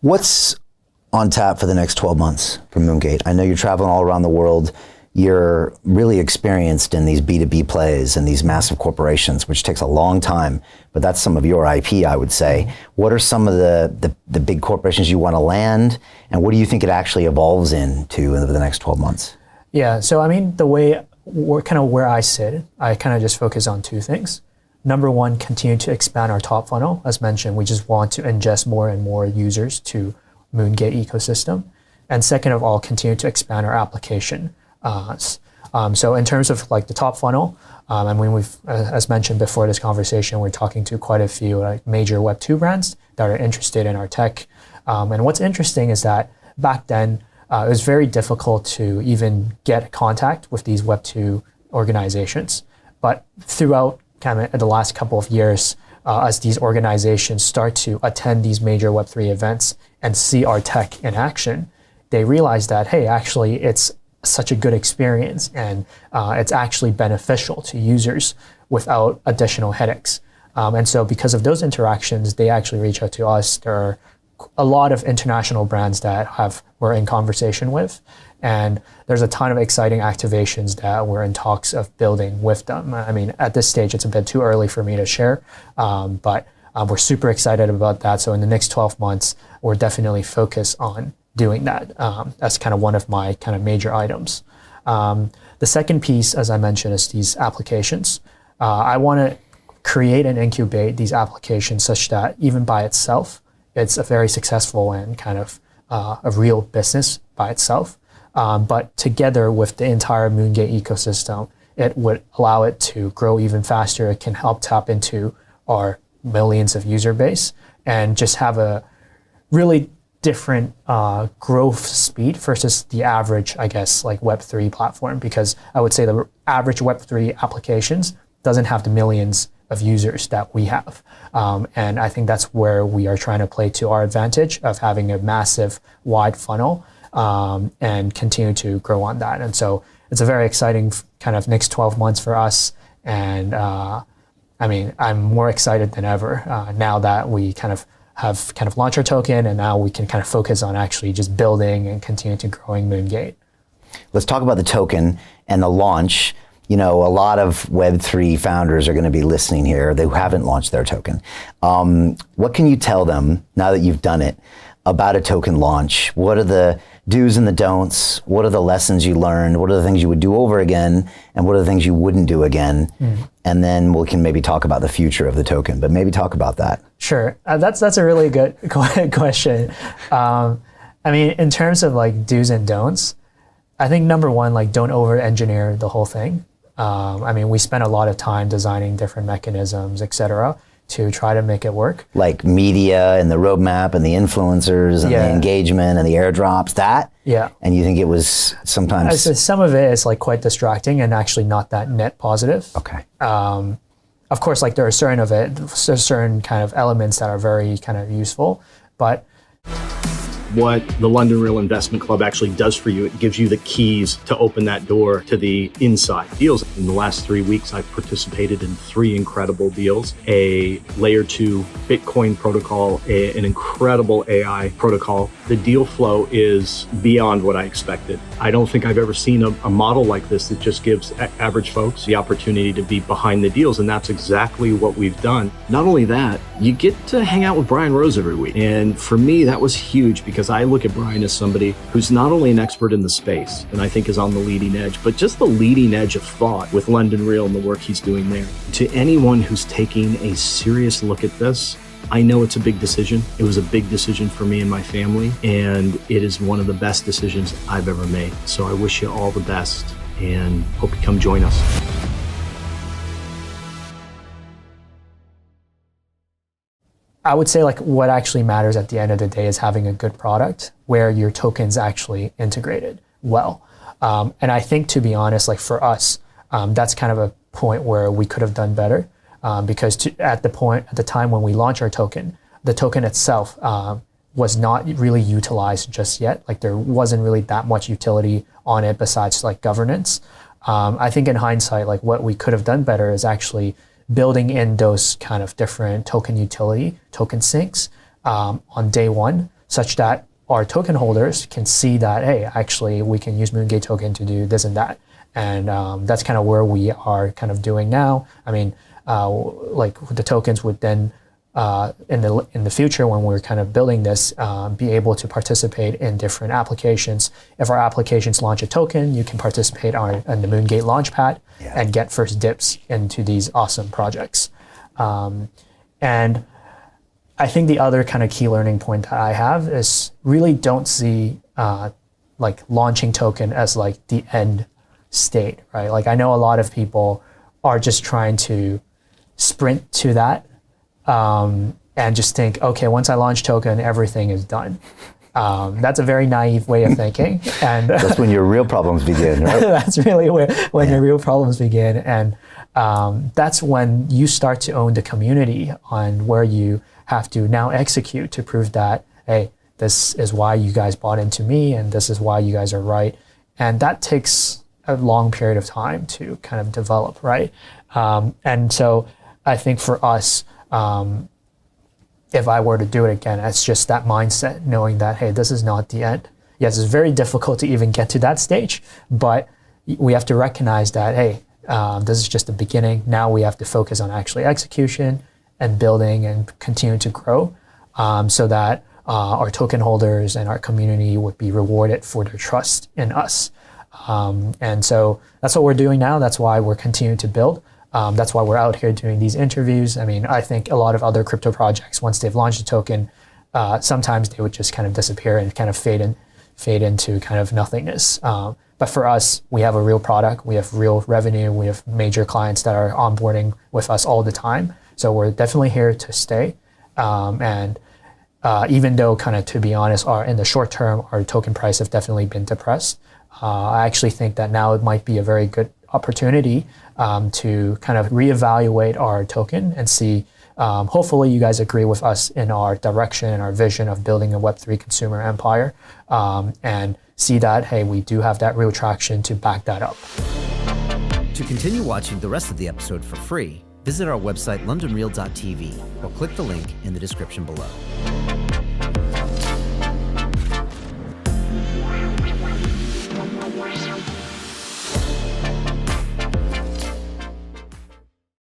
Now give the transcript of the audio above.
What's on tap for the next 12 months for MoonGate? I know you're traveling all around the world. You're really experienced in these B2B plays and these massive corporations, which takes a long time, but that's some of your IP, I would say. What are some of the big corporations you want to land, and what do you think it actually evolves into in the next 12 months? Yeah, so I mean, where I sit, I kind of just focus on two things. Number one, continue to expand our top funnel. As mentioned, we just want to ingest more and more users to MoonGate ecosystem. And second of all, continue to expand our application. So in terms of like the top funnel, I mean, we've, as mentioned before this conversation, we're talking to quite a few like major Web2 brands that are interested in our tech. And what's interesting is that back then, it was very difficult to even get contact with these Web2 organizations. But throughout kind of the last couple of years, as these organizations start to attend these major Web3 events and see our tech in action, they realize that, hey, actually, it's such a good experience and it's actually beneficial to users without additional headaches. And so because of those interactions, they actually reach out to us. There are a lot of international brands that we're in conversation with, and there's a ton of exciting activations that we're in talks of building with them. I mean, at this stage, it's a bit too early for me to share, but we're super excited about that. So in the next 12 months, we're definitely focused on doing that. That's kind of one of my kind of major items. The second piece, as I mentioned, is these applications. I want to create and incubate these applications such that even by itself, it's a very successful and kind of a real business by itself. But together with the entire MoonGate ecosystem, it would allow it to grow even faster. It can help tap into our millions of user base and just have a really different growth speed versus the average, I guess, like Web3 platform, because I would say the average Web3 applications doesn't have the millions of users that we have. And I think that's where we are trying to play to our advantage of having a massive wide funnel and continue to grow on that. And so it's a very exciting kind of next 12 months for us. And I mean, I'm more excited than ever now that we have launched our token, and now we can kind of focus on actually just building and continue to growing MoonGate. Let's talk about the token and the launch. You know, a lot of Web3 founders are going to be listening here. They haven't launched their token. What can you tell them now that you've done it about a token launch? What are the do's and the don'ts? What are the lessons you learned? What are the things you would do over again? And what are the things you wouldn't do again? And then we can maybe talk about the future of the token, but maybe talk about that. Sure. That's a really good question. I mean, in terms of like do's and don'ts, I think number one, like don't over-engineer the whole thing. I mean, we spent a lot of time designing different mechanisms, et cetera, to try to make it work. Like media and the roadmap and the influencers and the engagement and the airdrops, that? Yeah. And you think it was sometimes... Some of it is like quite distracting and actually not that net positive. Okay. Of course, like there are certain kind of elements that are very kind of useful, but what the London Real Investment Club actually does for you, it gives you the keys to open that door to the inside deals. In the last 3 weeks, I've participated in 3 incredible deals: a layer 2 Bitcoin protocol, an incredible AI protocol. The deal flow is beyond what I expected. I don't think I've ever seen a model like this that just gives average folks the opportunity to be behind the deals, and that's exactly what we've done. Not only that, you get to hang out with Brian Rose every week. And for me, that was huge because I look at Brian as somebody who's not only an expert in the space, and I think is on the leading edge, but just the leading edge of thought with London Real and the work he's doing there. To anyone who's taking a serious look at this, I know it's a big decision. It was a big decision for me and my family, and it is one of the best decisions I've ever made. So I wish you all the best and hope you come join us. I would say like what actually matters at the end of the day is having a good product where your token's actually integrated well. And I think, to be honest, like for us, that's kind of a point where we could have done better because at the time when we launched our token, the token itself was not really utilized just yet. Like there wasn't really that much utility on it besides like governance. I think in hindsight, like what we could have done better is actually building in those kind of different token utility, token sinks on day one, such that our token holders can see that, hey, actually we can use MoonGate token to do this and that. And that's kind of where we are kind of doing now. I mean, like the tokens would then, in the future when we're kind of building this, be able to participate in different applications. If our applications launch a token, you can participate on the MoonGate Launchpad and get first dips into these awesome projects. And I think the other kind of key learning point that I have is really don't see like launching token as like the end state, right? Like I know a lot of people are just trying to sprint to that and just think, okay, once I launch token, everything is done. That's a very naive way of thinking. And that's when your real problems begin, right? That's really when your real problems begin. And that's when you start to own the community on where you have to now execute to prove that, hey, this is why you guys bought into me and this is why you guys are right. And that takes a long period of time to kind of develop, right? And so I think for us, if I were to do it again, it's just that mindset, knowing that, hey, this is not the end. Yes, it's very difficult to even get to that stage, but we have to recognize that, hey, this is just the beginning. Now we have to focus on actually execution and building and continue to grow so that our token holders and our community would be rewarded for their trust in us. And so that's what we're doing now. That's why we're continuing to build. That's why we're out here doing these interviews. I mean, I think a lot of other crypto projects, once they've launched a token, sometimes they would just kind of disappear and kind of fade into kind of nothingness. But for us, we have a real product, we have real revenue, we have major clients that are onboarding with us all the time. So we're definitely here to stay. And even though kind of, to be honest, in the short term, our token price have definitely been depressed, I actually think that now it might be a very good opportunity to kind of reevaluate our token and see, hopefully you guys agree with us in our direction and our vision of building a Web3 consumer empire, and see that, hey, we do have that real traction to back that up. To continue watching the rest of the episode for free, visit our website londonreal.tv or click the link in the description below.